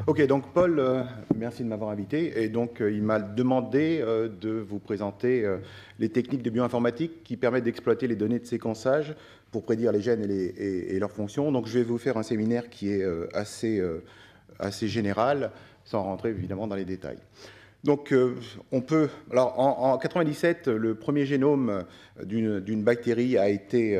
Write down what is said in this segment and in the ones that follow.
Ok, donc Paul, merci de m'avoir invité. Et donc, il m'a demandé de vous présenter les techniques de bioinformatique qui permettent d'exploiter les données de séquençage pour prédire les gènes et leurs fonctions. Donc, je vais vous faire un séminaire qui est assez général, sans rentrer évidemment dans les détails. Donc, on peut. Alors, en 97, le premier génome d'une bactérie a été.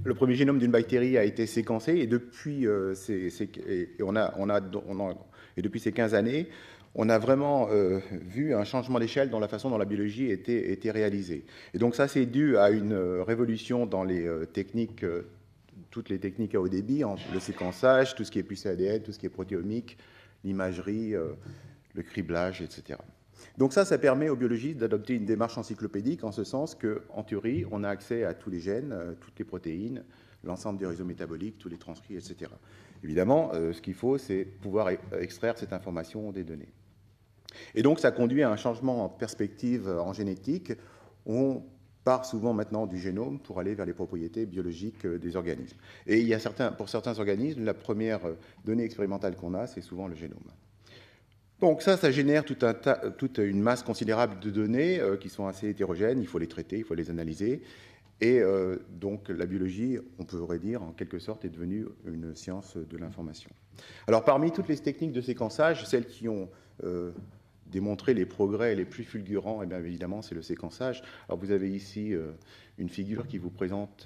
Le premier génome d'une bactérie a été séquencé et depuis, depuis ces 15 années, on a vraiment vu un changement d'échelle dans la façon dont la biologie était réalisée. Et donc ça, c'est dû à une révolution dans les techniques, toutes les techniques à haut débit, le séquençage, tout ce qui est puce ADN, tout ce qui est protéomique, l'imagerie, le criblage, etc. Donc ça permet aux biologistes d'adopter une démarche encyclopédique en ce sens qu'en théorie, on a accès à tous les gènes, toutes les protéines, l'ensemble des réseaux métaboliques, tous les transcrits, etc. Évidemment, ce qu'il faut, c'est pouvoir extraire cette information des données. Et donc ça conduit à un changement en perspective en génétique. On part souvent maintenant du génome pour aller vers les propriétés biologiques des organismes. Et il y a pour certains organismes, la première donnée expérimentale qu'on a, c'est souvent le génome. Donc ça génère toute une masse considérable de données qui sont assez hétérogènes, il faut les traiter, il faut les analyser. Et donc la biologie, on pourrait dire, en quelque sorte, est devenue une science de l'information. Alors parmi toutes les techniques de séquençage, celles qui ont démontré les progrès les plus fulgurants, eh bien évidemment, c'est le séquençage. Alors vous avez ici une figure qui vous présente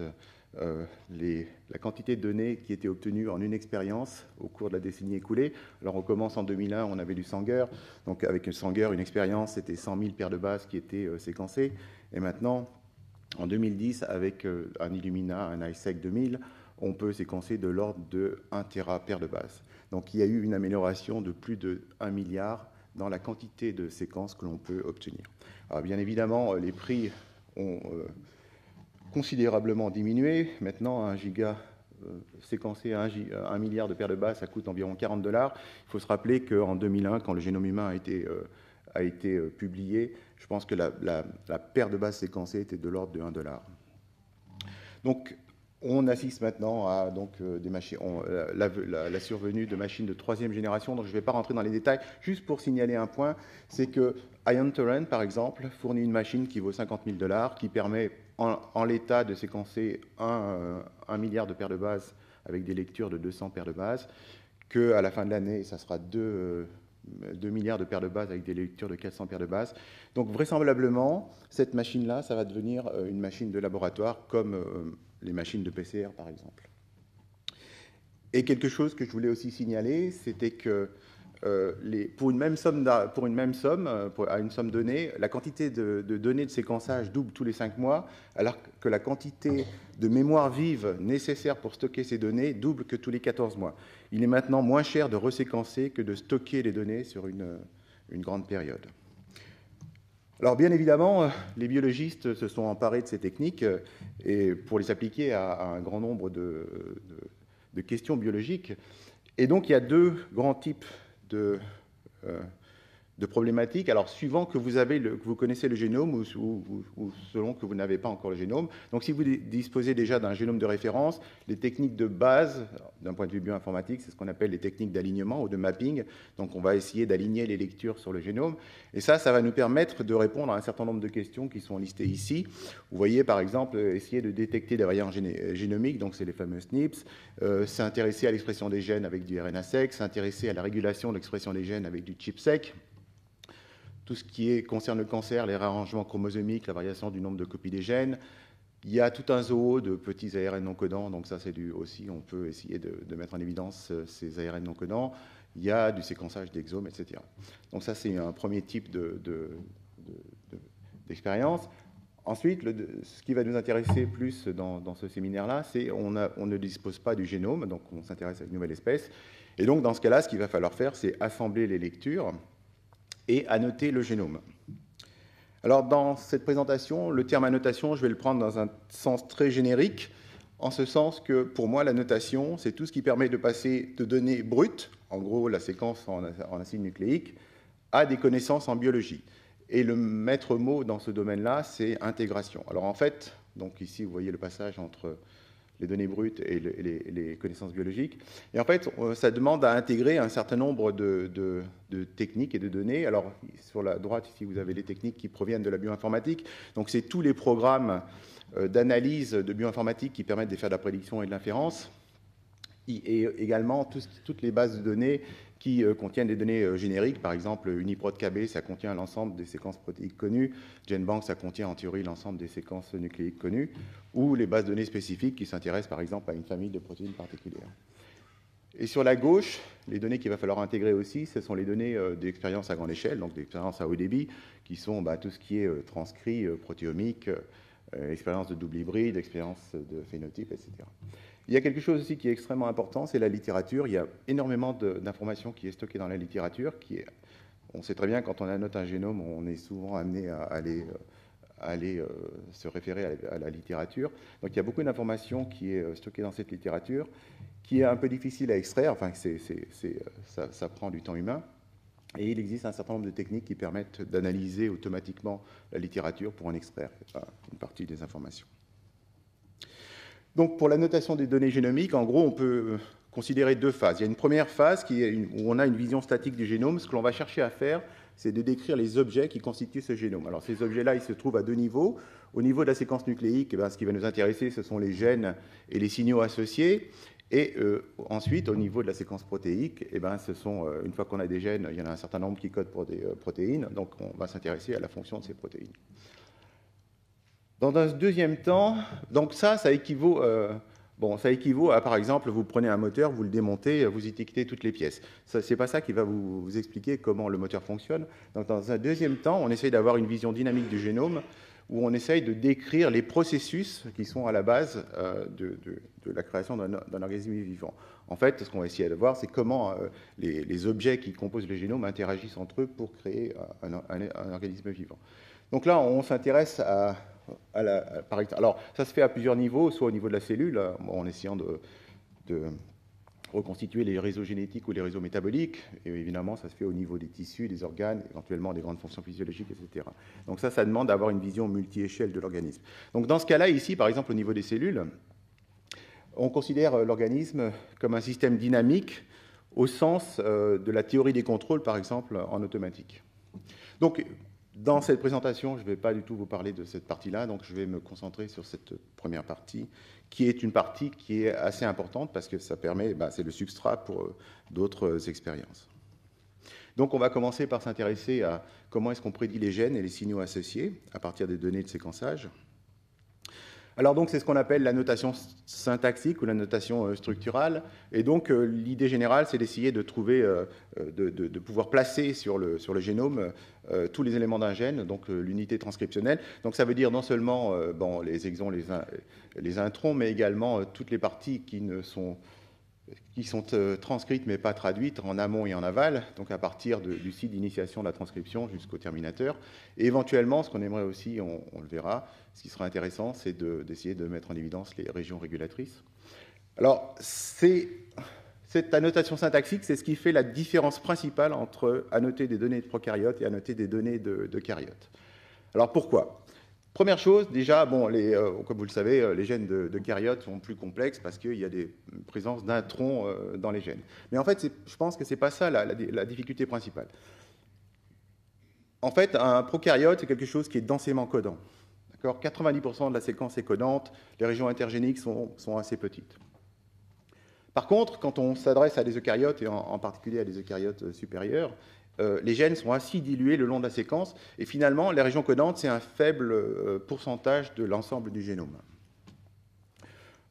la quantité de données qui étaient obtenues en une expérience au cours de la décennie écoulée. Alors on commence en 2001, on avait du Sanger. Donc avec Sanger, une expérience, c'était 100 000 paires de bases qui étaient séquencées. Et maintenant, en 2010, avec un Illumina, un iSeq 2000, on peut séquencer de l'ordre de 1 Tera paire de bases. Donc il y a eu une amélioration de plus de 1 milliard dans la quantité de séquences que l'on peut obtenir. Alors bien évidemment, les prix ont considérablement diminué. Maintenant, un giga séquencer 1 milliard de paires de bases, ça coûte environ $40. Il faut se rappeler qu'en 2001, quand le génome humain a été publié, je pense que la paire de bases séquencée était de l'ordre de $1. Donc, on assiste maintenant à des machines, la survenue de machines de troisième génération. Donc, je ne vais pas rentrer dans les détails. Juste pour signaler un point, c'est que Ion Torrent, par exemple, fournit une machine qui vaut $50 000, qui permet en l'état de séquencer 1 milliard de paires de bases avec des lectures de 200 paires de bases, qu'à la fin de l'année, ça sera 2 milliards de paires de bases avec des lectures de 400 paires de bases. Donc vraisemblablement, cette machine-là, ça va devenir une machine de laboratoire comme les machines de PCR, par exemple. Et quelque chose que je voulais aussi signaler, c'était que pour une même somme, à une somme donnée, la quantité de données de séquençage double tous les 5 mois, alors que la quantité de mémoire vive nécessaire pour stocker ces données double que tous les 14 mois. Il est maintenant moins cher de reséquencer que de stocker les données sur une grande période. Alors bien évidemment, les biologistes se sont emparés de ces techniques et pour les appliquer à un grand nombre de questions biologiques. Et donc il y a 2 grands types de problématiques. Alors, suivant que vous connaissez le génome ou selon que vous n'avez pas encore le génome. Donc, si vous disposez déjà d'un génome de référence, les techniques de base, d'un point de vue bioinformatique, c'est ce qu'on appelle les techniques d'alignement ou de mapping. Donc, on va essayer d'aligner les lectures sur le génome. Et ça va nous permettre de répondre à un certain nombre de questions qui sont listées ici. Vous voyez, par exemple, essayer de détecter des variants génomiques, donc c'est les fameux SNPs, s'intéresser à l'expression des gènes avec du RNA-seq, s'intéresser à la régulation de l'expression des gènes avec du ChIP-seq, tout ce qui concerne le cancer, les réarrangements chromosomiques, la variation du nombre de copies des gènes. Il y a tout un zoo de petits ARN non codants, donc ça c'est aussi, on peut essayer de mettre en évidence ces ARN non codants. Il y a du séquençage d'exomes, etc. Donc ça c'est un premier type d'expérience. Ensuite, ce qui va nous intéresser plus dans ce séminaire-là, c'est on ne dispose pas du génome, donc on s'intéresse à une nouvelle espèce. Et donc dans ce cas-là, ce qu'il va falloir faire, c'est assembler les lectures et annoter le génome. Alors, dans cette présentation, le terme annotation, je vais le prendre dans un sens très générique, en ce sens que, pour moi, l'annotation, c'est tout ce qui permet de passer de données brutes, en gros la séquence en acide nucléique, à des connaissances en biologie. Et le maître mot dans ce domaine-là, c'est intégration. Alors, en fait, donc ici, vous voyez le passage entre les données brutes et les connaissances biologiques. Et en fait, ça demande à intégrer un certain nombre de techniques et de données. Alors, sur la droite, ici, vous avez les techniques qui proviennent de la bioinformatique. Donc, c'est tous les programmes d'analyse de bioinformatique qui permettent de faire de la prédiction et de l'inférence. Et également toutes les bases de données qui contiennent des données génériques. Par exemple, UniProt-KB, ça contient l'ensemble des séquences protéiques connues. GenBank, ça contient en théorie l'ensemble des séquences nucléiques connues. Ou les bases de données spécifiques qui s'intéressent par exemple à une famille de protéines particulières. Et sur la gauche, les données qu'il va falloir intégrer aussi, ce sont les données d'expérience à grande échelle, donc d'expérience à haut débit, qui sont tout ce qui est transcrit, protéomique, expérience de double hybride, expérience de phénotype, etc. Il y a quelque chose aussi qui est extrêmement important, c'est la littérature. Il y a énormément d'informations qui est stockée dans la littérature. On sait très bien, quand on annote un génome, on est souvent amené à aller se référer à la littérature. Donc il y a beaucoup d'informations qui est stockée dans cette littérature, qui est un peu difficile à extraire, enfin ça prend du temps humain. Et il existe un certain nombre de techniques qui permettent d'analyser automatiquement la littérature pour en extraire une partie des informations. Donc, pour la notation des données génomiques, en gros, on peut considérer deux phases. Il y a une première phase où on a une vision statique du génome. Ce que l'on va chercher à faire, c'est de décrire les objets qui constituent ce génome. Alors, ces objets-là, ils se trouvent à deux niveaux. Au niveau de la séquence nucléique, ce qui va nous intéresser, ce sont les gènes et les signaux associés. Et ensuite, au niveau de la séquence protéique, une fois qu'on a des gènes, il y en a un certain nombre qui codent pour des protéines. Donc, on va s'intéresser à la fonction de ces protéines. Dans un deuxième temps, donc ça équivaut, à, par exemple, vous prenez un moteur, vous le démontez, vous étiquetez toutes les pièces. Ce n'est pas ça qui va vous expliquer comment le moteur fonctionne. Donc, dans un deuxième temps, on essaye d'avoir une vision dynamique du génome où on essaye de décrire les processus qui sont à la base de la création d'un organisme vivant. En fait, ce qu'on va essayer de voir, c'est comment les objets qui composent le génome interagissent entre eux pour créer un organisme vivant. Donc là, on s'intéresse alors, ça se fait à plusieurs niveaux, soit au niveau de la cellule, en essayant de reconstituer les réseaux génétiques ou les réseaux métaboliques, et évidemment, ça se fait au niveau des tissus, des organes, éventuellement des grandes fonctions physiologiques, etc. Donc ça demande d'avoir une vision multi-échelle de l'organisme. Donc dans ce cas-là, ici, par exemple, au niveau des cellules, on considère l'organisme comme un système dynamique au sens de la théorie des contrôles, par exemple, en automatique. Donc, dans cette présentation, je ne vais pas du tout vous parler de cette partie-là, donc je vais me concentrer sur cette première partie, qui est une partie qui est assez importante parce que ça permet, c'est le substrat pour d'autres expériences. Donc on va commencer par s'intéresser à comment est-ce qu'on prédit les gènes et les signaux associés à partir des données de séquençage. Alors donc c'est ce qu'on appelle la notation syntaxique ou la notation structurale. Et donc l'idée générale, c'est d'essayer de trouver, de pouvoir placer sur le génome tous les éléments d'un gène, donc l'unité transcriptionnelle. Donc ça veut dire non seulement les exons, les introns, mais également toutes les parties qui sont transcrites mais pas traduites en amont et en aval, donc à partir du site d'initiation de la transcription jusqu'au terminateur. Et éventuellement, ce qu'on aimerait aussi, on le verra, ce qui sera intéressant, c'est d'essayer de mettre en évidence les régions régulatrices. Alors, cette annotation syntaxique, c'est ce qui fait la différence principale entre annoter des données de prokaryotes et annoter des données de karyotes. Alors, pourquoi ? Première chose, déjà, comme vous le savez, les gènes de karyotes sont plus complexes parce qu'il y a des présences d'introns dans les gènes. Mais en fait, je pense que ce n'est pas ça la difficulté principale. En fait, un prokaryote, c'est quelque chose qui est densément codant. 90% de la séquence est codante, les régions intergéniques sont assez petites. Par contre, quand on s'adresse à des eucaryotes, et en particulier à des eucaryotes supérieurs, les gènes sont assez dilués le long de la séquence, et finalement, les régions codantes, c'est un faible pourcentage de l'ensemble du génome.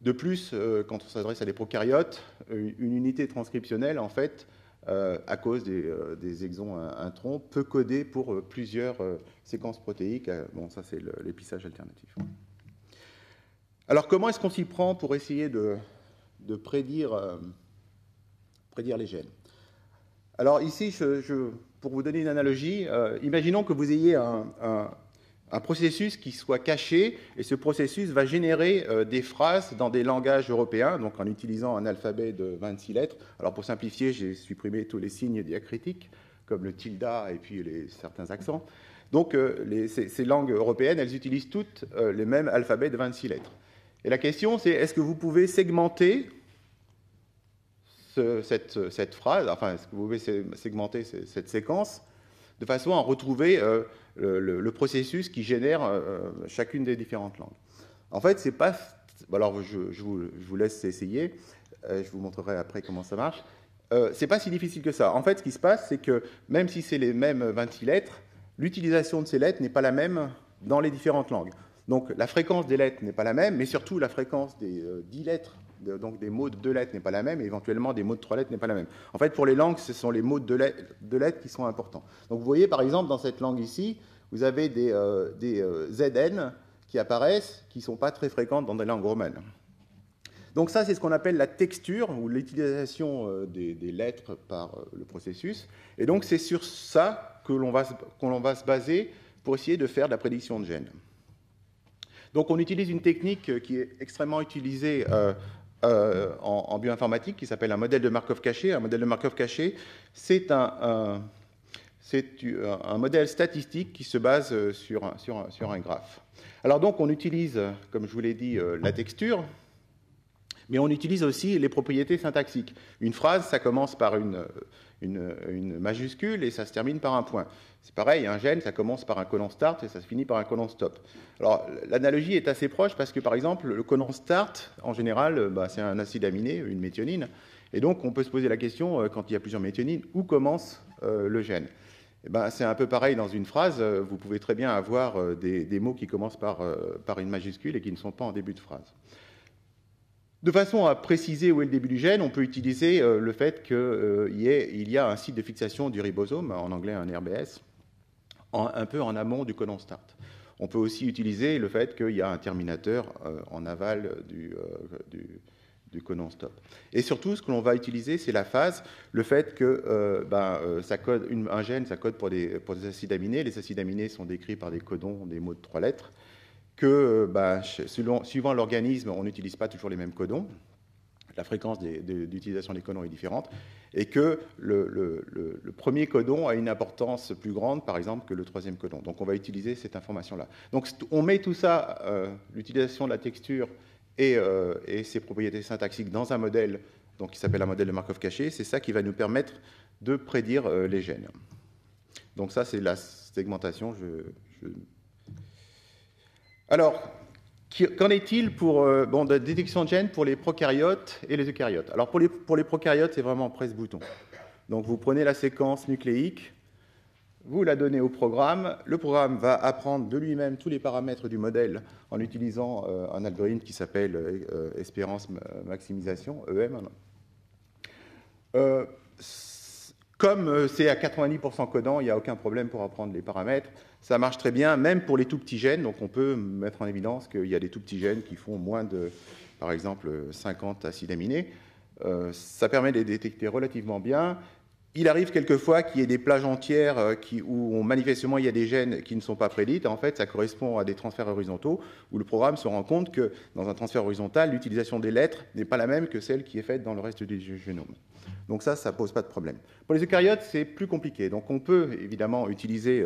De plus, quand on s'adresse à des prokaryotes, une unité transcriptionnelle, en fait, à cause des exons introns, peut coder pour plusieurs séquences protéiques. Bon, ça, c'est l'épissage alternatif. Alors, comment est-ce qu'on s'y prend pour essayer de prédire les gènes? Alors ici, pour vous donner une analogie, imaginons que vous ayez un processus qui soit caché, et ce processus va générer des phrases dans des langages européens, donc en utilisant un alphabet de 26 lettres. Alors pour simplifier, j'ai supprimé tous les signes diacritiques, comme le tilde et puis certains accents. Donc ces langues européennes, elles utilisent toutes les mêmes alphabets de 26 lettres. Et la question, c'est est-ce que vous pouvez segmenter cette phrase, enfin, est-ce que vous pouvez segmenter cette séquence de façon à retrouver le processus qui génère chacune des différentes langues. En fait, c'est pas... Alors, je vous laisse essayer. Je vous montrerai après comment ça marche. C'est pas si difficile que ça. En fait, ce qui se passe, c'est que même si c'est les mêmes 26 lettres, l'utilisation de ces lettres n'est pas la même dans les différentes langues. Donc, la fréquence des lettres n'est pas la même, mais surtout la fréquence des 10 lettres, donc des mots de 2 lettres n'est pas la même, et éventuellement des mots de 3 lettres n'est pas la même. En fait, pour les langues, ce sont les mots de 2 lettres qui sont importants. Donc, vous voyez, par exemple, dans cette langue ici, vous avez des ZN qui apparaissent, qui ne sont pas très fréquentes dans des langues romanes. Donc ça, c'est ce qu'on appelle la texture, ou l'utilisation des lettres par le processus. Et donc, c'est sur ça que l'on va se baser pour essayer de faire de la prédiction de gènes. Donc, on utilise une technique qui est extrêmement utilisée en bioinformatique, qui s'appelle un modèle de Markov caché. Un modèle de Markov caché, c'est un modèle statistique qui se base sur un graphe. Alors donc, on utilise, comme je vous l'ai dit, la texture, mais on utilise aussi les propriétés syntaxiques. Une phrase, ça commence par une majuscule et ça se termine par un point. C'est pareil, un gène, ça commence par un colon start et ça se finit par un colon stop. Alors, l'analogie est assez proche parce que, par exemple, le colon start, en général, c'est un acide aminé, une méthionine, et donc on peut se poser la question, quand il y a plusieurs méthionines, où commence le gène ? C'est un peu pareil dans une phrase. Vous pouvez très bien avoir des mots qui commencent par une majuscule et qui ne sont pas en début de phrase. De façon à préciser où est le début du gène, on peut utiliser le fait qu'il y a un site de fixation du ribosome, en anglais un RBS, un peu en amont du colon start. On peut aussi utiliser le fait qu'il y a un terminateur en aval du colon stop. Et surtout, ce que l'on va utiliser, c'est la phase, le fait que ça code un gène, ça code pour des acides aminés. Les acides aminés sont décrits par des codons, des mots de 3 lettres, que suivant l'organisme, on n'utilise pas toujours les mêmes codons. La fréquence d'utilisation des codons est différente, et que le premier codon a une importance plus grande, par exemple, que le troisième codon. Donc, on va utiliser cette information-là. Donc, on met tout ça, l'utilisation de la texture et ses propriétés syntaxiques dans un modèle donc, qui s'appelle un modèle de Markov caché. C'est ça qui va nous permettre de prédire les gènes. Donc, ça, c'est la segmentation. Alors, qu'en est-il de détection de gènes pour les prokaryotes et les eucaryotes? Alors, pour les prokaryotes, c'est vraiment presse-bouton. Donc, vous prenez la séquence nucléique, vous la donnez au programme, le programme va apprendre de lui-même tous les paramètres du modèle en utilisant un algorithme qui s'appelle espérance maximisation, EM. Comme c'est à 90% codant, il n'y a aucun problème pour apprendre les paramètres. Ça marche très bien, même pour les tout petits gènes. Donc, on peut mettre en évidence qu'il y a des tout petits gènes qui font moins de, par exemple, 50 acides aminés. Ça permet de les détecter relativement bien. Il arrive quelquefois qu'il y ait des plages entières où manifestement il y a des gènes qui ne sont pas prédits. En fait, ça correspond à des transferts horizontaux où le programme se rend compte que dans un transfert horizontal, l'utilisation des lettres n'est pas la même que celle qui est faite dans le reste du génome. Donc ça ne pose pas de problème. Pour les eucaryotes, c'est plus compliqué. Donc on peut évidemment utiliser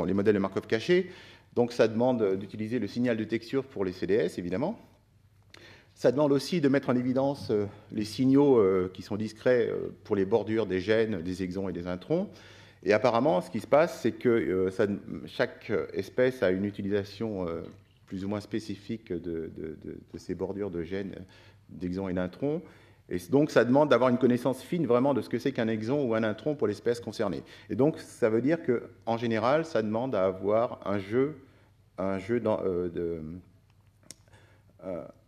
les modèles de Markov cachés. Donc ça demande d'utiliser le signal de texture pour les CDS, évidemment. Ça demande aussi de mettre en évidence les signaux qui sont discrets pour les bordures des gènes, des exons et des introns. Et apparemment, ce qui se passe, c'est que chaque espèce a une utilisation plus ou moins spécifique de ces bordures de gènes, d'exons et d'introns. Et donc, ça demande d'avoir une connaissance fine vraiment de ce que c'est qu'un exon ou un intron pour l'espèce concernée. Et donc, ça veut dire qu'en général, ça demande à avoir un jeu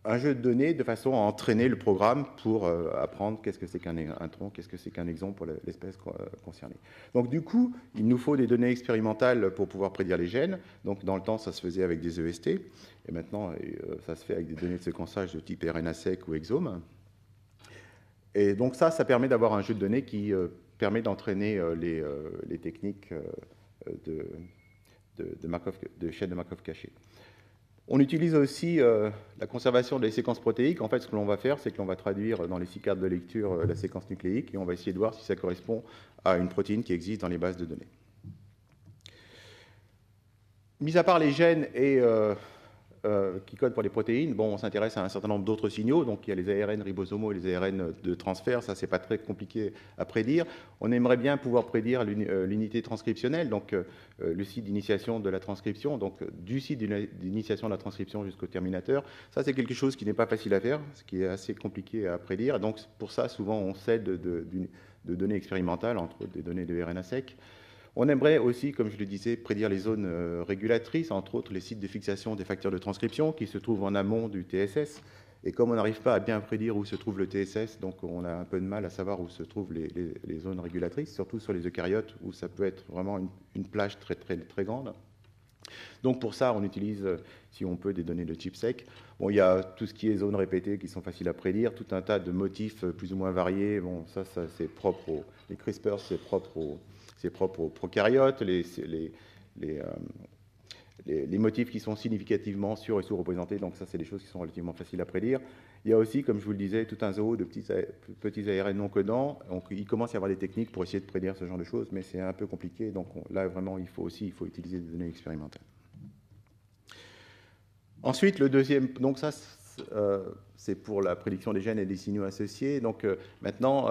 de données de façon à entraîner le programme pour apprendre qu'est-ce que c'est qu'un intron, qu'est-ce que c'est qu'un exon pour l'espèce concernée. Donc du coup, il nous faut des données expérimentales pour pouvoir prédire les gènes. Donc dans le temps, ça se faisait avec des EST, et maintenant, ça se fait avec des données de séquençage de type RNA-seq ou exome. Et donc ça permet d'avoir un jeu de données qui permet d'entraîner les techniques de chaîne de Markov cachée. On utilise aussi la conservation des séquences protéiques. En fait, ce que l'on va faire, c'est que l'on va traduire dans les 6 cartes de lecture la séquence nucléique et on va essayer de voir si ça correspond à une protéine qui existe dans les bases de données. Mis à part les gènes et pour les protéines, bon, on s'intéresse à un certain nombre d'autres signaux. Donc, il y a les ARN ribosomaux et les ARN de transfert. Ça, c'est pas très compliqué à prédire. On aimerait bien pouvoir prédire l'unité transcriptionnelle, donc le site d'initiation de la transcription, donc du site d'initiation de la transcription jusqu'au terminateur. Ça, c'est quelque chose qui n'est pas facile à faire, ce qui est assez compliqué à prédire. Donc, pour ça, souvent, on s'aide de données expérimentales, entre autres des données de RNA sec. On aimerait aussi, comme je le disais, prédire les zones régulatrices, entre autres les sites de fixation des facteurs de transcription qui se trouvent en amont du TSS. Et comme on n'arrive pas à bien prédire où se trouve le TSS, donc on a un peu de mal à savoir où se trouvent les zones régulatrices, surtout sur les eucaryotes où ça peut être vraiment une plage très, très, très grande. Donc pour ça, on utilise, si on peut, des données de ChIP-seq. Bon, il y a tout ce qui est zones répétées qui sont faciles à prédire, tout un tas de motifs plus ou moins variés. Bon, ça c'est propre les CRISPR, c'est propre aux prokaryotes. Les motifs qui sont significativement sur- et sous-représentés, donc ça, c'est des choses qui sont relativement faciles à prédire. Il y a aussi, comme je vous le disais, tout un zoo de petits ARN non codants. Donc, il commence à y avoir des techniques pour essayer de prédire ce genre de choses, mais c'est un peu compliqué. Donc là, vraiment, il faut utiliser des données expérimentales. Ensuite, le deuxième, donc ça, c'est pour la prédiction des gènes et des signaux associés. Donc maintenant,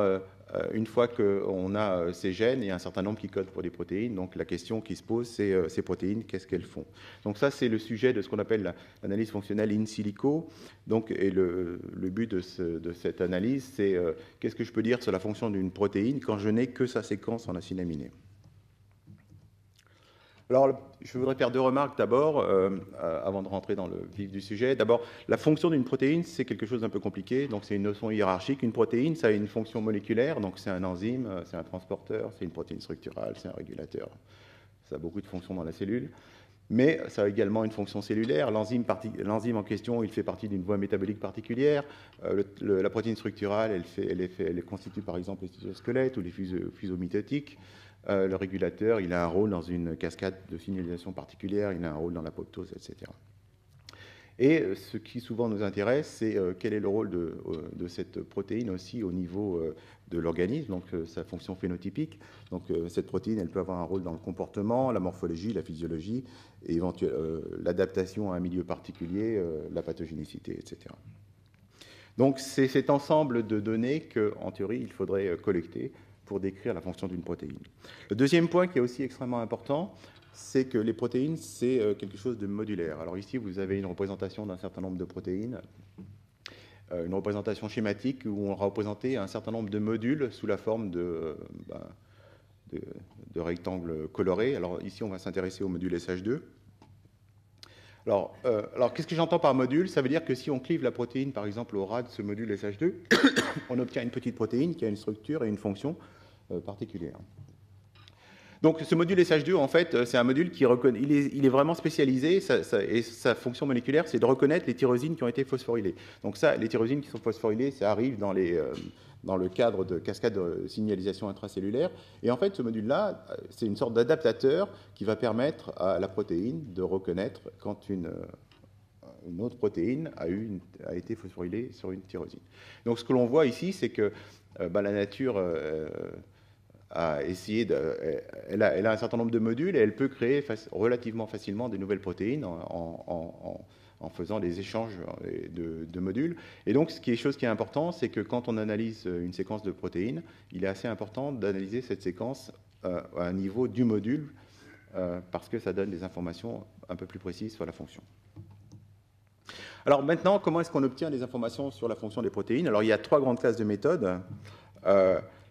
une fois qu'on a ces gènes, il y a un certain nombre qui codent pour des protéines. Donc la question qui se pose, c'est ces protéines, qu'est-ce qu'elles font? Donc ça, c'est le sujet de ce qu'on appelle l'analyse fonctionnelle in silico. Donc, et le but de cette analyse, c'est qu'est-ce que je peux dire sur la fonction d'une protéine quand je n'ai que sa séquence en acides aminés. Alors, je voudrais faire deux remarques d'abord, avant de rentrer dans le vif du sujet. D'abord, la fonction d'une protéine, c'est quelque chose d'un peu compliqué, donc c'est une notion hiérarchique. Une protéine, ça a une fonction moléculaire, donc c'est un enzyme, c'est un transporteur, c'est une protéine structurale, c'est un régulateur. Ça a beaucoup de fonctions dans la cellule. Mais ça a également une fonction cellulaire. L'enzyme en question, il fait partie d'une voie métabolique particulière. La protéine structurale, elle constitue par exemple les cytosquelettes ou les fuseaux mitotiques. Le régulateur, il a un rôle dans une cascade de signalisation particulière, il a un rôle dans l'apoptose, etc. Et ce qui souvent nous intéresse, c'est quel est le rôle de cette protéine aussi au niveau de l'organisme, donc sa fonction phénotypique. Donc cette protéine, elle peut avoir un rôle dans le comportement, la morphologie, la physiologie, et l'adaptation à un milieu particulier, la pathogénicité, etc. Donc c'est cet ensemble de données qu'en théorie, il faudrait collecter pour décrire la fonction d'une protéine. Le deuxième point qui est aussi extrêmement important, c'est que les protéines, c'est quelque chose de modulaire. Alors ici, vous avez une représentation d'un certain nombre de protéines, une représentation schématique où on a représenté un certain nombre de modules sous la forme de rectangles colorés. Alors ici, on va s'intéresser au module SH2. Alors qu'est-ce que j'entends par module? Ça veut dire que si on clive la protéine, par exemple, au ras de ce module SH2, on obtient une petite protéine qui a une structure et une fonction particulière. Donc ce module SH2, en fait, c'est un module qui reconnaît, il est vraiment spécialisé, et sa fonction moléculaire, c'est de reconnaître les tyrosines qui ont été phosphorylées. Donc ça, les tyrosines qui sont phosphorylées, ça arrive dans le cadre de cascade de signalisation intracellulaire. Et en fait, ce module-là, c'est une sorte d'adaptateur qui va permettre à la protéine de reconnaître quand une autre protéine a été phosphorylée sur une tyrosine. Donc ce que l'on voit ici, c'est que la nature a essayé elle a un certain nombre de modules et elle peut créer relativement facilement des nouvelles protéines en faisant des échanges de modules. Et donc, ce qui est important, c'est que quand on analyse une séquence de protéines, il est assez important d'analyser cette séquence à un niveau du module parce que ça donne des informations un peu plus précises sur la fonction. Alors maintenant, comment est-ce qu'on obtient des informations sur la fonction des protéines? Alors, il y a trois grandes classes de méthodes.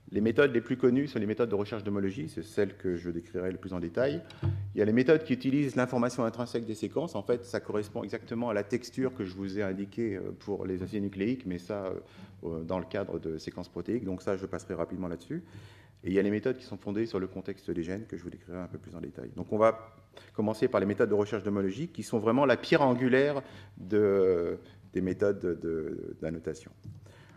Les méthodes les plus connues sont les méthodes de recherche d'homologie, c'est celles que je décrirai le plus en détail. Il y a les méthodes qui utilisent l'information intrinsèque des séquences. En fait, ça correspond exactement à la texture que je vous ai indiquée pour les acides nucléiques, mais ça, dans le cadre de séquences protéiques. Donc ça, je passerai rapidement là-dessus. Et il y a les méthodes qui sont fondées sur le contexte des gènes, que je vous décrirai un peu plus en détail. Donc on va commencer par les méthodes de recherche d'homologie, qui sont vraiment la pierre angulaire des méthodes d'annotation.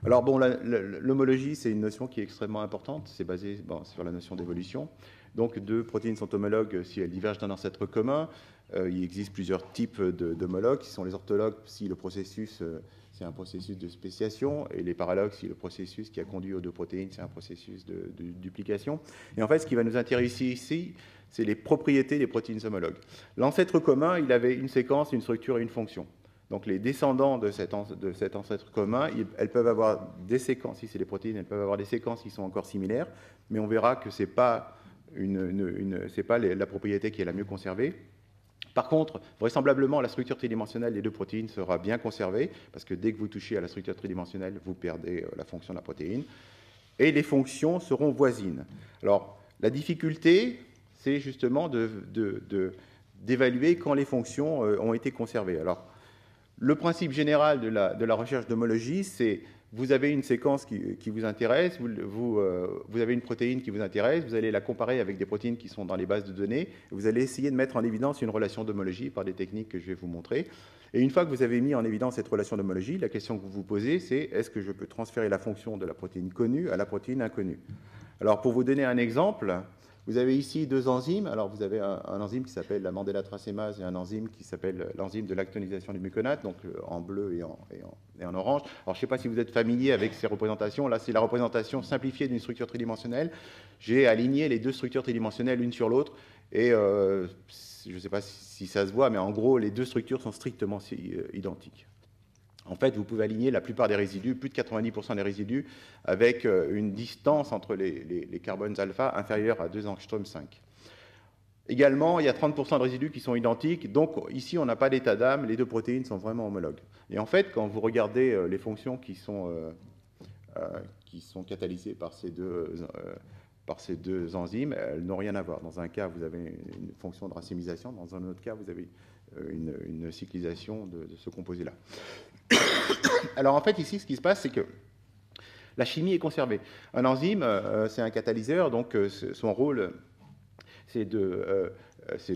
Alors bon, l'homologie, c'est une notion qui est extrêmement importante. C'est basé sur la notion d'évolution. Donc deux protéines sont homologues si elles divergent d'un ancêtre commun. Il existe plusieurs types d'homologues, qui sont les orthologues si le processus, c'est un processus de spéciation, et les paralogues si le processus qui a conduit aux deux protéines, c'est un processus de duplication. Et en fait, ce qui va nous intéresser ici, c'est les propriétés des protéines homologues. L'ancêtre commun, il avait une séquence, une structure et une fonction. Donc les descendants de cet ancêtre commun, elles peuvent avoir des séquences, si c'est des protéines, elles peuvent avoir des séquences qui sont encore similaires, mais on verra que ce n'est pas, la propriété qui est la mieux conservée. Par contre, vraisemblablement, la structure tridimensionnelle des deux protéines sera bien conservée, parce que dès que vous touchez à la structure tridimensionnelle, vous perdez la fonction de la protéine, et les fonctions seront voisines. Alors, la difficulté, c'est justement d'évaluer quand les fonctions ont été conservées. Alors, le principe général de la recherche d'homologie, c'est vous avez une séquence qui vous intéresse, vous avez une protéine qui vous intéresse, vous allez la comparer avec des protéines qui sont dans les bases de données, et vous allez essayer de mettre en évidence une relation d'homologie par des techniques que je vais vous montrer. Et une fois que vous avez mis en évidence cette relation d'homologie, la question que vous vous posez, c'est est-ce que je peux transférer la fonction de la protéine connue à la protéine inconnue? Alors, pour vous donner un exemple, vous avez ici deux enzymes. Alors, vous avez un enzyme qui s'appelle la Mandela tracémase et un enzyme qui s'appelle l'enzyme de lactonisation du muconate, donc en bleu et en orange. Alors, je ne sais pas si vous êtes familier avec ces représentations. Là, c'est la représentation simplifiée d'une structure tridimensionnelle. J'ai aligné les deux structures tridimensionnelles l'une sur l'autre. Et je ne sais pas si ça se voit, mais en gros, les deux structures sont strictement identiques. En fait, vous pouvez aligner la plupart des résidus, plus de 90% des résidus, avec une distance entre les carbones alpha inférieure à 2 angstroms 5. Également, il y a 30% de résidus qui sont identiques, donc ici, on n'a pas d'état d'âme, les deux protéines sont vraiment homologues. Et en fait, quand vous regardez les fonctions qui sont catalysées par ces deux enzymes, elles n'ont rien à voir. Dans un cas, vous avez une fonction de racémisation, dans un autre cas, vous avez une cyclisation de ce composé-là. Alors en fait, ici, ce qui se passe, c'est que la chimie est conservée. Un enzyme, c'est un catalyseur, donc son rôle, c'est de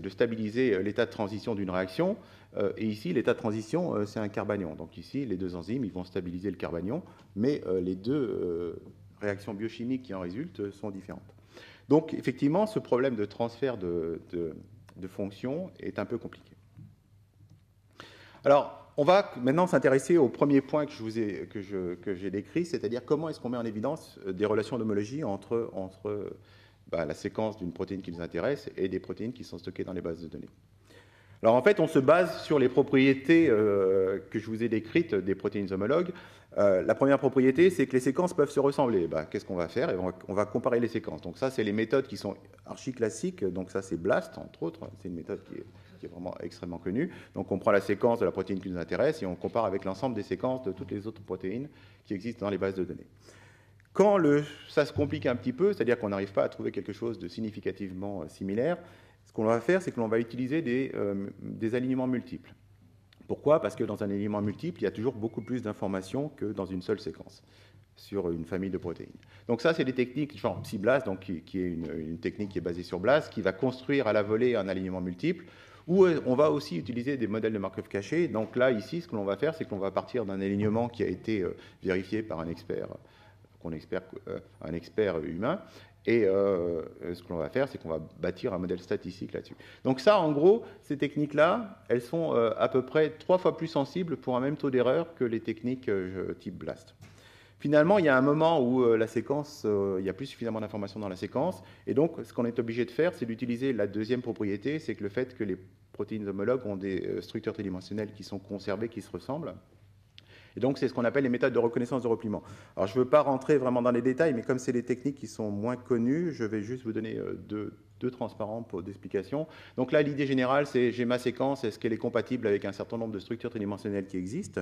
stabiliser l'état de transition d'une réaction. Et ici, l'état de transition, c'est un carbanion. Donc ici, les deux enzymes, ils vont stabiliser le carbanion, mais les deux réactions biochimiques qui en résultent sont différentes. Donc effectivement, ce problème de transfert de fonctions est un peu compliqué. Alors, on va maintenant s'intéresser au premier point que j'ai décrit, c'est-à-dire comment est-ce qu'on met en évidence des relations d'homologie entre la séquence d'une protéine qui nous intéresse et des protéines qui sont stockées dans les bases de données. Alors en fait, on se base sur les propriétés que je vous ai décrites des protéines homologues. La première propriété, c'est que les séquences peuvent se ressembler. Qu'est-ce qu'on va faire? On va comparer les séquences. Donc ça, c'est les méthodes qui sont archi-classiques. Donc ça, c'est BLAST, entre autres. C'est une méthode qui est vraiment extrêmement connue. Donc on prend la séquence de la protéine qui nous intéresse et on compare avec l'ensemble des séquences de toutes les autres protéines qui existent dans les bases de données. Quand ça se complique un petit peu, c'est-à-dire qu'on n'arrive pas à trouver quelque chose de significativement similaire, ce qu'on va faire, c'est que l'on va utiliser des alignements multiples. Pourquoi? Parce que dans un alignement multiple, il y a toujours beaucoup plus d'informations que dans une seule séquence sur une famille de protéines. Donc ça, c'est des techniques genre PSI-BLAST, donc qui est une technique qui est basée sur BLAST, qui va construire à la volée un alignement multiple, où on va aussi utiliser des modèles de Markov cachés. Donc là, ici, ce que l'on va faire, c'est qu'on va partir d'un alignement qui a été vérifié par un expert humain. Et ce que l'on va faire, c'est qu'on va bâtir un modèle statistique là-dessus. Donc ça, en gros, ces techniques-là, elles sont à peu près 3 fois plus sensibles pour un même taux d'erreur que les techniques type BLAST. Finalement, il y a un moment où la séquence, il n'y a plus suffisamment d'informations dans la séquence, et donc ce qu'on est obligé de faire, c'est d'utiliser la deuxième propriété, c'est que le fait que les protéines homologues ont des structures tridimensionnelles qui sont conservées, qui se ressemblent. Et donc, c'est ce qu'on appelle les méthodes de reconnaissance de repliement. Alors, je ne veux pas rentrer vraiment dans les détails, mais comme c'est des techniques qui sont moins connues, je vais juste vous donner deux transparents d'explication. Donc là, l'idée générale, c'est j'ai ma séquence, est-ce qu'elle est compatible avec un certain nombre de structures tridimensionnelles qui existent?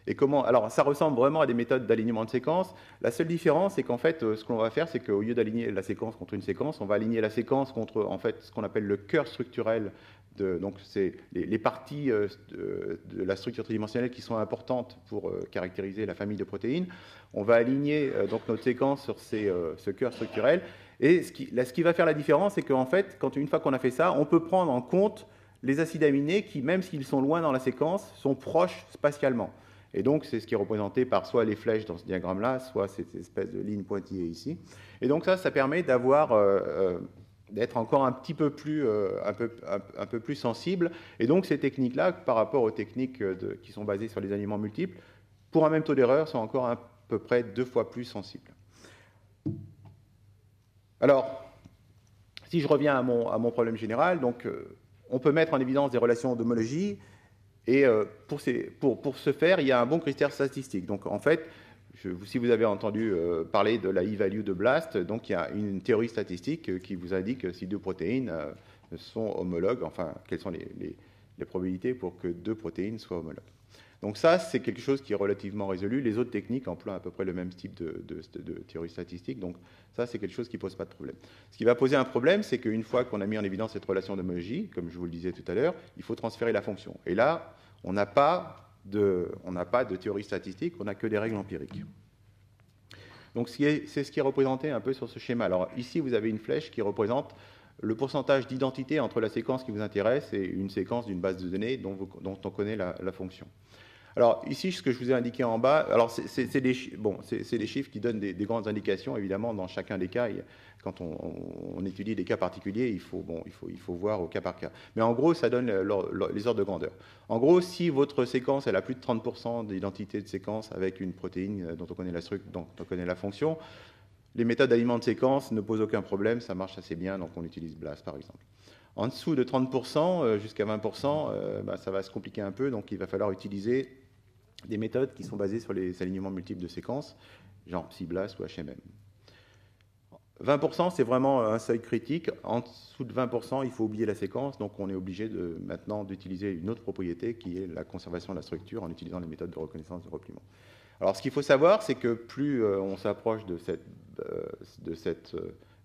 Et comment? Alors, ça ressemble vraiment à des méthodes d'alignement de séquences. La seule différence, c'est qu'en fait, ce que l'on va faire, c'est qu'au lieu d'aligner la séquence contre une séquence, on va aligner la séquence contre, en fait, ce qu'on appelle le cœur structurel. Donc, c'est les parties de la structure tridimensionnelle qui sont importantes pour caractériser la famille de protéines. On va aligner donc notre séquence sur ce cœur structurel. Et ce qui va faire la différence, c'est qu'en fait, une fois qu'on a fait ça, on peut prendre en compte les acides aminés qui, même s'ils sont loin dans la séquence, sont proches spatialement. Et donc, c'est ce qui est représenté par soit les flèches dans ce diagramme-là, soit cette espèce de ligne pointillée ici. Et donc ça permet d'avoir d'être encore un petit peu plus, un peu plus sensible. Et donc ces techniques-là, par rapport aux techniques qui sont basées sur les alignements multiples, pour un même taux d'erreur, sont encore à peu près 2 fois plus sensibles. Alors, si je reviens à mon problème général, donc on peut mettre en évidence des relations d'homologie, et pour ce faire, il y a un bon critère statistique. Donc en fait, si vous avez entendu parler de la e-value de BLAST, donc il y a une théorie statistique qui vous indique si deux protéines sont homologues, enfin, quelles sont les probabilités pour que deux protéines soient homologues. Donc ça, c'est quelque chose qui est relativement résolu. Les autres techniques emploient à peu près le même type de théorie statistique. Donc ça, c'est quelque chose qui ne pose pas de problème. Ce qui va poser un problème, c'est qu'une fois qu'on a mis en évidence cette relation d'homologie, comme je vous le disais tout à l'heure, il faut transférer la fonction. Et là, on n'a pas de théorie statistique, on n'a que des règles empiriques. Donc c'est ce qui est représenté un peu sur ce schéma. Alors ici, vous avez une flèche qui représente le pourcentage d'identité entre la séquence qui vous intéresse et une séquence d'une base de données dont on connaît la fonction. Alors ici, ce que je vous ai indiqué en bas, alors c'est des chiffres qui donnent des grandes indications, évidemment, dans chacun des cas. Quand on étudie des cas particuliers, il faut voir au cas par cas. Mais en gros, ça donne les ordres de grandeur. En gros, si votre séquence elle a plus de 30% d'identité de séquence avec une protéine dont on connaît la structure, dont on connaît la fonction, les méthodes d'alignement de séquence ne posent aucun problème, ça marche assez bien, donc on utilise BLAST par exemple. En dessous de 30%, jusqu'à 20%, ça va se compliquer un peu, donc il va falloir utiliser des méthodes qui sont basées sur les alignements multiples de séquences, genre PSI-BLAST ou HMM. 20%, c'est vraiment un seuil critique. En dessous de 20%, il faut oublier la séquence, donc on est obligé maintenant d'utiliser une autre propriété qui est la conservation de la structure en utilisant les méthodes de reconnaissance de repliement. Alors ce qu'il faut savoir, c'est que plus on s'approche de cette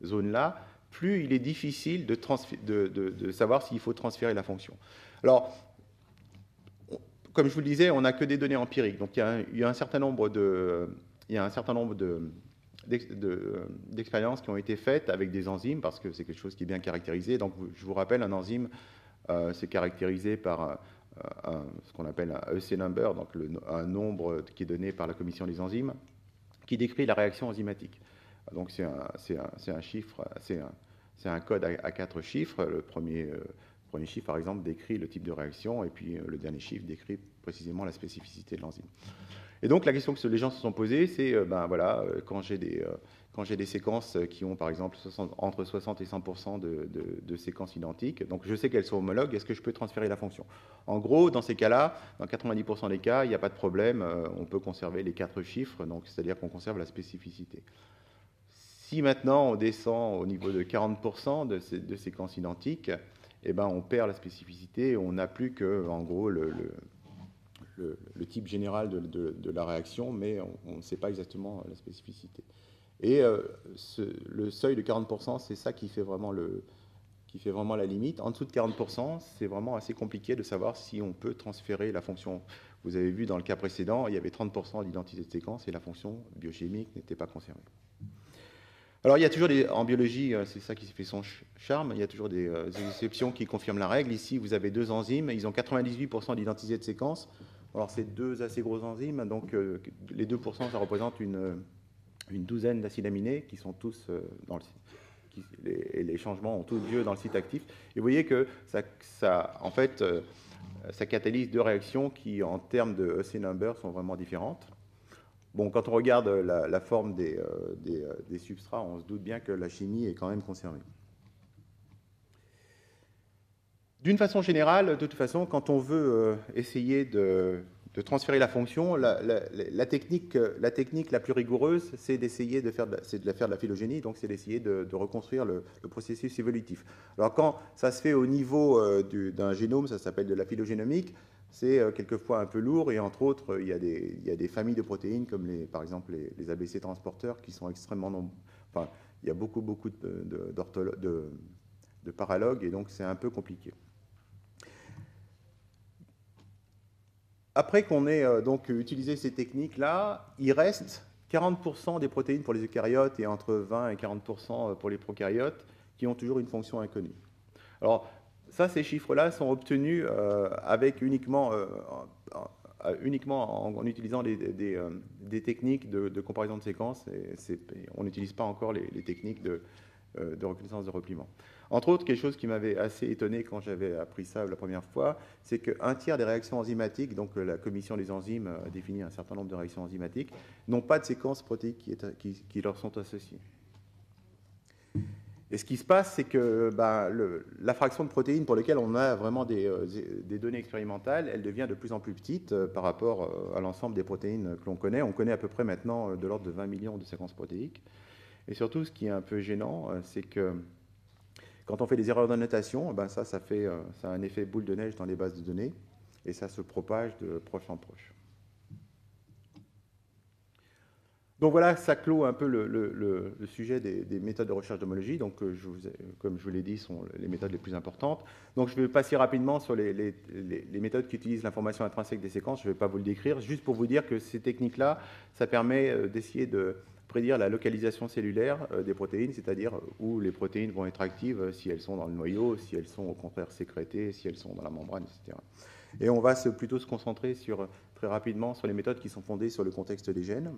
zone-là, plus il est difficile de savoir s'il faut transférer la fonction. Alors, comme je vous le disais, on n'a que des données empiriques. Donc il y a un certain nombre d'expériences qui ont été faites avec des enzymes, parce que c'est quelque chose qui est bien caractérisé. Donc je vous rappelle, un enzyme, c'est caractérisé par ce qu'on appelle un EC number, donc un nombre qui est donné par la commission des enzymes, qui décrit la réaction enzymatique. Donc c'est un chiffre, c'est un code à 4 chiffres. Le premier chiffre, par exemple, décrit le type de réaction, et puis le dernier chiffre décrit précisément la spécificité de l'enzyme. Et donc la question que les gens se sont posées, c'est, quand j'ai des séquences qui ont, par exemple, entre 60 et 100% de séquences identiques, donc je sais qu'elles sont homologues, est-ce que je peux transférer la fonction? En gros, dans ces cas-là, dans 90% des cas, il n'y a pas de problème, on peut conserver les 4 chiffres, donc c'est-à-dire qu'on conserve la spécificité. Si maintenant on descend au niveau de 40% de séquences identiques, eh ben, on perd la spécificité et on n'a plus que, en gros, le type général de la réaction, mais on ne sait pas exactement la spécificité. Et le seuil de 40%, c'est ça qui fait vraiment la limite. En dessous de 40%, c'est vraiment assez compliqué de savoir si on peut transférer la fonction. Vous avez vu dans le cas précédent, il y avait 30% d'identité de séquence et la fonction biochimique n'était pas conservée. Alors, il y a toujours en biologie, c'est ça qui fait son charme, il y a toujours des exceptions qui confirment la règle. Ici, vous avez deux enzymes, ils ont 98% d'identité de séquence. Alors, c'est deux assez gros enzymes, donc les 2%, ça représente une douzaine d'acides aminés qui sont tous dans le site. Les changements ont tous lieu dans le site actif. Et vous voyez que en fait, ça catalyse deux réactions qui, en termes de EC number, sont vraiment différentes. Bon, quand on regarde la forme des substrats, on se doute bien que la chimie est quand même conservée. D'une façon générale, de toute façon, quand on veut essayer de transférer la fonction, la technique la plus rigoureuse, c'est d'essayer de faire de la phylogénie, donc c'est d'essayer de reconstruire le processus évolutif. Alors quand ça se fait au niveau d'un génome, ça s'appelle de la phylogénomique, c'est quelquefois un peu lourd, et entre autres, il y a des familles de protéines, comme par exemple les ABC transporteurs, qui sont extrêmement nombreux. Enfin, il y a beaucoup de paralogues, et donc c'est un peu compliqué. Après qu'on ait donc utilisé ces techniques-là, il reste 40% des protéines pour les eucaryotes et entre 20 et 40% pour les prokaryotes qui ont toujours une fonction inconnue. Alors, ça, ces chiffres-là sont obtenus avec uniquement en utilisant des techniques de comparaison de séquences. On n'utilise pas encore les techniques de reconnaissance de repliement. Entre autres, quelque chose qui m'avait assez étonné quand j'avais appris ça la première fois, c'est qu'un tiers des réactions enzymatiques, donc la commission des enzymes a défini un certain nombre de réactions enzymatiques, n'ont pas de séquences protéiques qui leur sont associées. Et ce qui se passe, c'est que la fraction de protéines pour laquelle on a vraiment des données expérimentales, elle devient de plus en plus petite par rapport à l'ensemble des protéines que l'on connaît. On connaît à peu près maintenant de l'ordre de 20 millions de séquences protéiques. Et surtout, ce qui est un peu gênant, c'est que quand on fait des erreurs de notation, ça a un effet boule de neige dans les bases de données, et ça se propage de proche en proche. Donc voilà, ça clôt un peu le sujet des méthodes de recherche d'homologie, donc comme je vous l'ai dit, sont les méthodes les plus importantes. Donc je vais passer rapidement sur les méthodes qui utilisent l'information intrinsèque des séquences, je ne vais pas vous le décrire, juste pour vous dire que ces techniques-là, ça permet d'essayer de prédire la localisation cellulaire des protéines, c'est-à-dire où les protéines vont être actives, si elles sont dans le noyau, si elles sont au contraire sécrétées, si elles sont dans la membrane, etc. Et on va plutôt se concentrer très rapidement sur les méthodes qui sont fondées sur le contexte des gènes.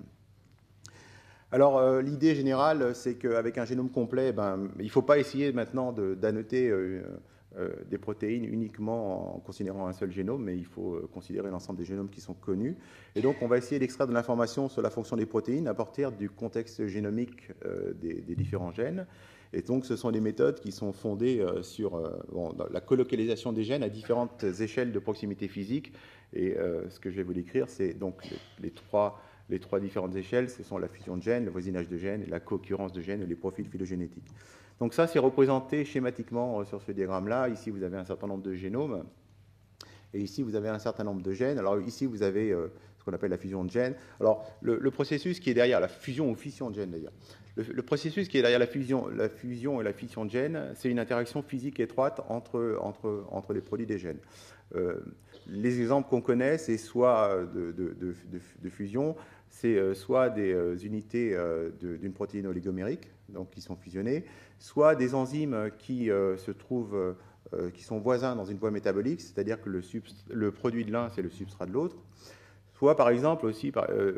Alors, l'idée générale, c'est qu'avec un génome complet, il ne faut pas essayer maintenant d'annoter des protéines uniquement en considérant un seul génome, mais il faut considérer l'ensemble des génomes qui sont connus. Et donc, on va essayer d'extraire de l'information sur la fonction des protéines à partir du contexte génomique des différents gènes. Et donc, ce sont des méthodes qui sont fondées sur la colocalisation des gènes à différentes échelles de proximité physique. Et ce que je vais vous décrire, c'est donc les trois différentes échelles, ce sont la fusion de gènes, le voisinage de gènes, la co-occurrence de gènes et les profils phylogénétiques. Donc ça, c'est représenté schématiquement sur ce diagramme-là. Ici, vous avez un certain nombre de génomes, et ici, vous avez un certain nombre de gènes. Alors ici, vous avez ce qu'on appelle la fusion de gènes. Alors, le processus qui est derrière la fusion ou fission de gènes, d'ailleurs, le processus qui est derrière la fusion et la fission de gènes, c'est une interaction physique étroite entre les produits des gènes. Les exemples qu'on connaît, c'est soit de fusion, c'est soit des unités d'une protéine oligomérique, donc qui sont fusionnées, soit des enzymes qui qui sont voisins dans une voie métabolique, c'est-à-dire que le produit de l'un, c'est le substrat de l'autre. Soit, par exemple, aussi,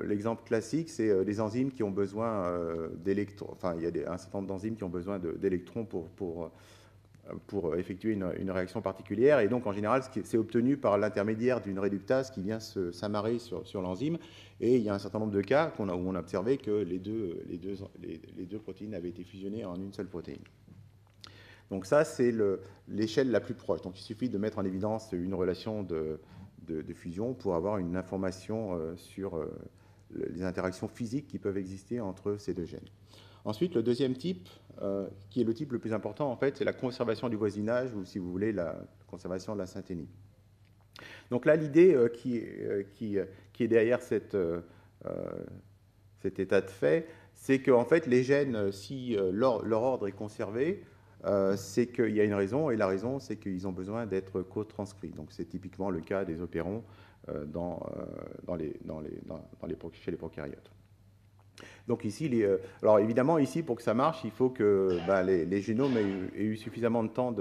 l'exemple classique, c'est des enzymes qui ont besoin d'électrons. Enfin, il y a un certain nombre d'enzymes qui ont besoin d'électrons pour effectuer une réaction particulière. Et donc, en général, c'est obtenu par l'intermédiaire d'une réductase qui vient s'amarrer sur l'enzyme. Et il y a un certain nombre de cas où on a observé que les deux protéines avaient été fusionnées en une seule protéine. Donc ça, c'est l'échelle la plus proche. Donc il suffit de mettre en évidence une relation de fusion pour avoir une information sur les interactions physiques qui peuvent exister entre ces deux gènes. Ensuite, le deuxième type, qui est le type le plus important, en fait, c'est la conservation du voisinage, ou si vous voulez, la conservation de la synthénie. Donc là, l'idée qui est derrière cet état de fait, c'est qu'en fait, les gènes, si leur ordre est conservé, c'est qu'il y a une raison, et la raison, c'est qu'ils ont besoin d'être co-transcrits. Donc c'est typiquement le cas des opérons chez les prokaryotes. Donc ici, alors évidemment, ici, pour que ça marche, il faut que les génomes aient eu suffisamment de temps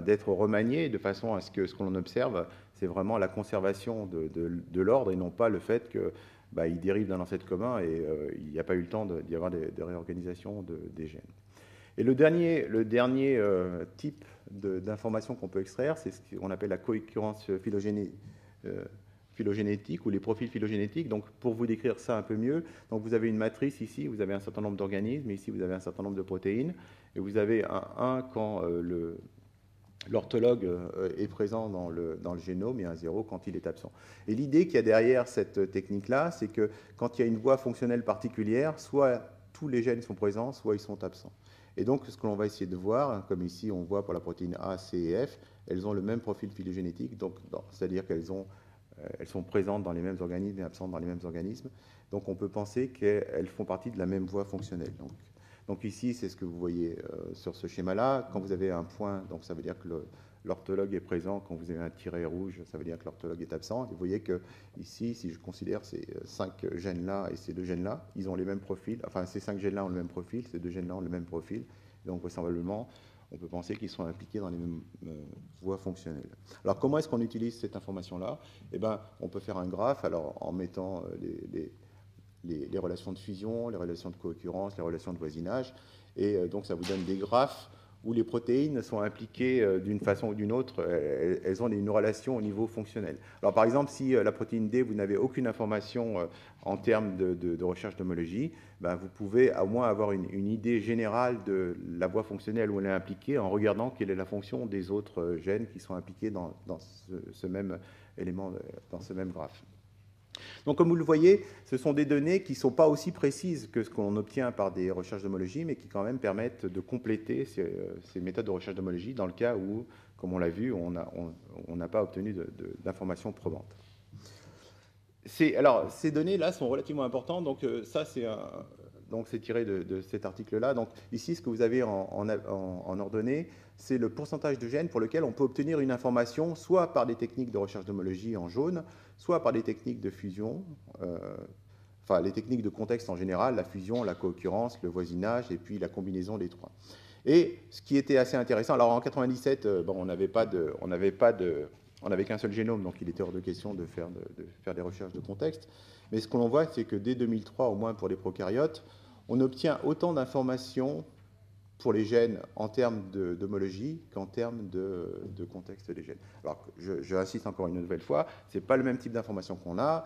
d'être remaniés, de façon à ce que ce qu'on observe, c'est vraiment la conservation de l'ordre, et non pas le fait qu'ils dérivent d'un ancêtre commun, et il n'y a pas eu le temps d'y avoir des réorganisations des gènes. Et le dernier type d'information qu'on peut extraire, c'est ce qu'on appelle la co-occurrence phylogénétique ou les profils phylogénétiques. Donc, pour vous décrire ça un peu mieux, donc vous avez une matrice ici, vous avez un certain nombre d'organismes, ici vous avez un certain nombre de protéines, et vous avez un 1 quand l'orthologue est présent dans le génome et un 0 quand il est absent. Et l'idée qu'il y a derrière cette technique-là, c'est que quand il y a une voie fonctionnelle particulière, soit tous les gènes sont présents, soit ils sont absents. Et donc, ce que l'on va essayer de voir, comme ici on voit pour la protéine A, C et F, elles ont le même profil phylogénétique, c'est-à-dire qu'elles sont présentes dans les mêmes organismes et absentes dans les mêmes organismes. Donc, on peut penser qu'elles font partie de la même voie fonctionnelle. Donc ici, c'est ce que vous voyez sur ce schéma-là. Quand vous avez un point, donc ça veut dire que l'orthologue est présent. Quand vous avez un tiret rouge, ça veut dire que l'orthologue est absent. Et vous voyez que ici, si je considère ces 5 gènes-là et ces 2 gènes-là, ils ont les mêmes profils. Enfin, ces 5 gènes-là ont le même profil, ces 2 gènes-là ont le même profil. Donc, vraisemblablement, on peut penser qu'ils sont impliqués dans les mêmes voies fonctionnelles. Alors, comment est-ce qu'on utilise cette information-là? Eh bien, on peut faire un graphe en mettant les relations de fusion, les relations de co-occurrence, les relations de voisinage. Et donc, ça vous donne des graphes où les protéines sont impliquées d'une façon ou d'une autre, elles ont une relation au niveau fonctionnel. Alors par exemple, si la protéine D, vous n'avez aucune information en termes de recherche d'homologie, ben, vous pouvez au moins avoir une idée générale de la voie fonctionnelle où elle est impliquée en regardant quelle est la fonction des autres gènes qui sont impliqués dans ce même élément, dans ce même graphe. Donc, comme vous le voyez, ce sont des données qui ne sont pas aussi précises que ce qu'on obtient par des recherches d'homologie, mais qui quand même permettent de compléter ces méthodes de recherche d'homologie dans le cas où, comme on l'a vu, on n'a pas obtenu d'informations probantes. Alors, ces données-là sont relativement importantes. Donc, ça, c'est tiré de cet article-là. Donc, ici, ce que vous avez en ordonnée, c'est le pourcentage de gènes pour lequel on peut obtenir une information, soit par des techniques de recherche d'homologie en jaune, soit par des techniques de fusion, enfin, les techniques de contexte en général, la fusion, la co-occurrence, le voisinage, et puis la combinaison des trois. Et ce qui était assez intéressant, alors en 97, bon, on n'avait qu'un seul génome, donc il était hors de question de faire des recherches de contexte. Mais ce que l'on voit, c'est que dès 2003, au moins pour les prokaryotes, on obtient autant d'informations pour les gènes en termes d'homologie qu'en termes de contexte des gènes. Alors, j'insiste encore une nouvelle fois, ce n'est pas le même type d'information qu'on a.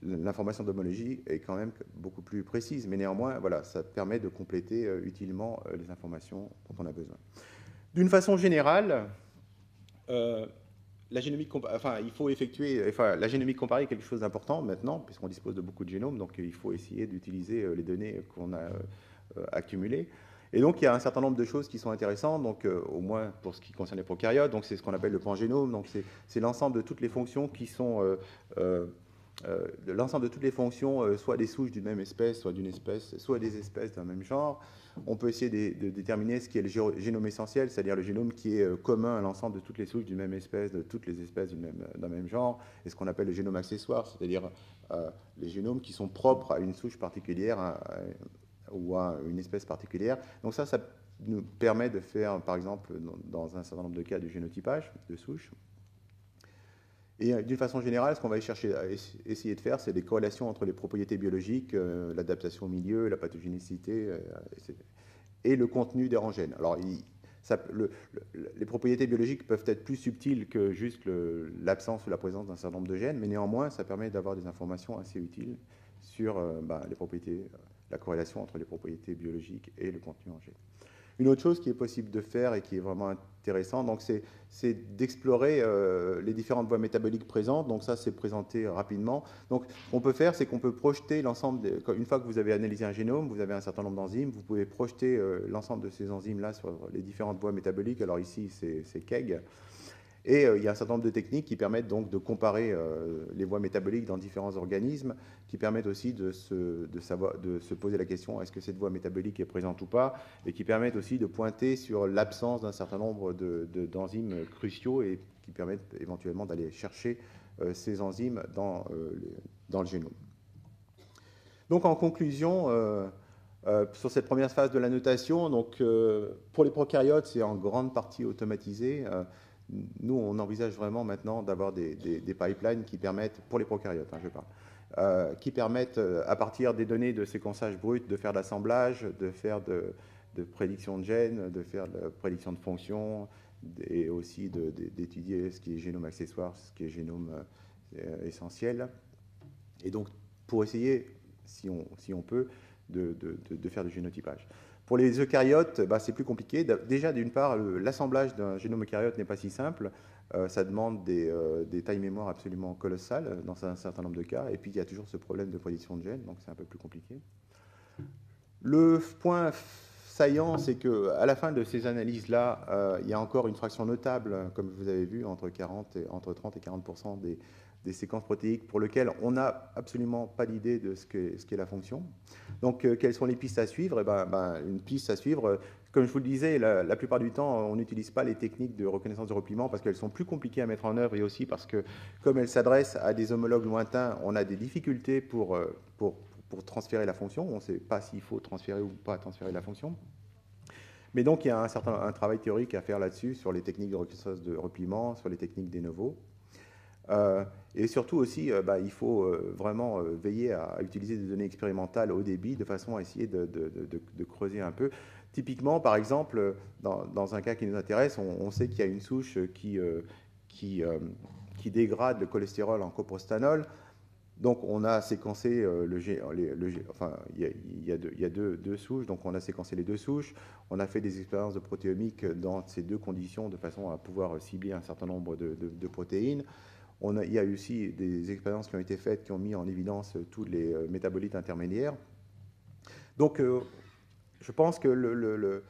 L'information d'homologie est quand même beaucoup plus précise, mais néanmoins, voilà, ça permet de compléter utilement les informations dont on a besoin. D'une façon générale, la génomique la génomique comparée est quelque chose d'important maintenant, puisqu'on dispose de beaucoup de génomes, donc il faut essayer d'utiliser les données qu'on a accumulées. Et donc, il y a un certain nombre de choses qui sont intéressantes, donc, au moins pour ce qui concerne les prokaryotes. Donc, c'est ce qu'on appelle le pangénome. Donc, c'est l'ensemble de toutes les fonctions qui sont l'ensemble de toutes les fonctions, soit des souches d'une même espèce, soit d'une espèce, soit des espèces d'un même genre. On peut essayer de déterminer ce qui est le génome essentiel, c'est-à-dire le génome qui est commun à l'ensemble de toutes les souches d'une même espèce, de toutes les espèces d'un même genre, et ce qu'on appelle le génome accessoire, c'est-à-dire les génomes qui sont propres à une souche particulière ou à une espèce particulière. Donc ça nous permet de faire, par exemple, dans un certain nombre de cas, du génotypage de souches. Et d'une façon générale, ce qu'on va essayer de faire, c'est des corrélations entre les propriétés biologiques, l'adaptation au milieu, la pathogénicité, et le contenu des rangènes. Alors, les propriétés biologiques peuvent être plus subtiles que juste l'absence ou la présence d'un certain nombre de gènes, mais néanmoins, ça permet d'avoir des informations assez utiles sur les propriétés, la corrélation entre les propriétés biologiques et le contenu en gènes. Une autre chose qui est possible de faire et qui est vraiment intéressant, donc c'est d'explorer les différentes voies métaboliques présentes. Donc ça, c'est présenté rapidement. Donc, ce qu'on peut faire, c'est qu'on peut projeter l'ensemble, une fois que vous avez analysé un génome, vous avez un certain nombre d'enzymes, vous pouvez projeter l'ensemble de ces enzymes-là sur les différentes voies métaboliques. Alors ici, c'est KEGG. Et il y a un certain nombre de techniques qui permettent donc de comparer les voies métaboliques dans différents organismes, qui permettent aussi de se poser la question est-ce que cette voie métabolique est présente ou pas, et qui permettent aussi de pointer sur l'absence d'un certain nombre d'enzymes cruciaux et qui permettent éventuellement d'aller chercher ces enzymes dans le génome. Donc en conclusion, sur cette première phase de la notation, donc, pour les prokaryotes, c'est en grande partie automatisé. Nous, on envisage vraiment maintenant d'avoir des pipelines qui permettent, pour les prokaryotes, je parle, qui permettent, à partir des données de séquençage brut, de faire de l'assemblage, de faire de prédiction de gènes, de faire de la prédiction de fonctions, et aussi d'étudier ce qui est génome accessoire, ce qui est génome essentiel. Et donc, pour essayer, si on peut, de faire du génotypage. Pour les eucaryotes, c'est plus compliqué. Déjà, d'une part, l'assemblage d'un génome eucaryote n'est pas si simple. Ça demande des tailles mémoire absolument colossales dans un certain nombre de cas. Et puis, il y a toujours ce problème de prédiction de gènes, donc c'est un peu plus compliqué. Le point saillant, c'est qu'à la fin de ces analyses-là, il y a encore une fraction notable, comme vous avez vu, entre 30 et 40% des séquences protéiques pour lesquelles on n'a absolument pas d'idée de ce qu'est la fonction. Donc, quelles sont les pistes à suivre? Une piste à suivre, comme je vous le disais, la plupart du temps, on n'utilise pas les techniques de reconnaissance de repliement parce qu'elles sont plus compliquées à mettre en œuvre et aussi parce que, comme elles s'adressent à des homologues lointains, on a des difficultés pour transférer la fonction. On ne sait pas s'il faut transférer ou pas transférer la fonction. Mais donc, il y a un travail théorique à faire là-dessus, sur les techniques de reconnaissance de repliement, sur les techniques des novo. Et surtout aussi, il faut vraiment veiller à utiliser des données expérimentales haut débit de façon à essayer de creuser un peu. Typiquement, par exemple, dans un cas qui nous intéresse, on sait qu'il y a une souche qui dégrade le cholestérol en coprostanol. Donc, on a séquencé il y a deux souches, donc on a séquencé les deux souches. On a fait des expériences de protéomique dans ces deux conditions de façon à pouvoir cibler un certain nombre de protéines. Il y a eu aussi des expériences qui ont été faites qui ont mis en évidence tous les métabolites intermédiaires. Donc, je pense que le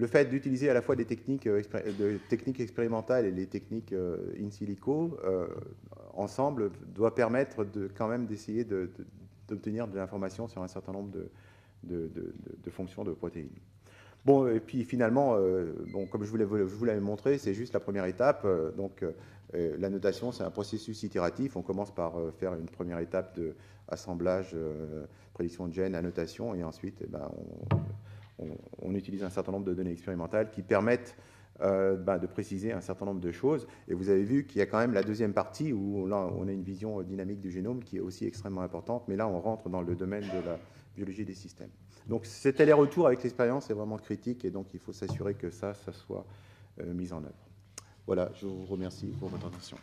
fait d'utiliser à la fois des techniques expérimentales et les techniques in silico ensemble doit permettre quand même d'essayer d'obtenir de l'information sur un certain nombre de fonctions de protéines. Bon, et puis finalement, comme je vous l'avais montré, c'est juste la première étape. La notation, c'est un processus itératif. On commence par faire une première étape d'assemblage, prédiction de gènes, annotation, et ensuite, on utilise un certain nombre de données expérimentales qui permettent de préciser un certain nombre de choses. Et vous avez vu qu'il y a quand même la deuxième partie où là, on a une vision dynamique du génome qui est aussi extrêmement importante. Mais là, on rentre dans le domaine de la biologie des systèmes. Donc cet aller-retour avec l'expérience est vraiment critique et donc il faut s'assurer que ça soit mis en œuvre. Voilà, je vous remercie pour votre attention.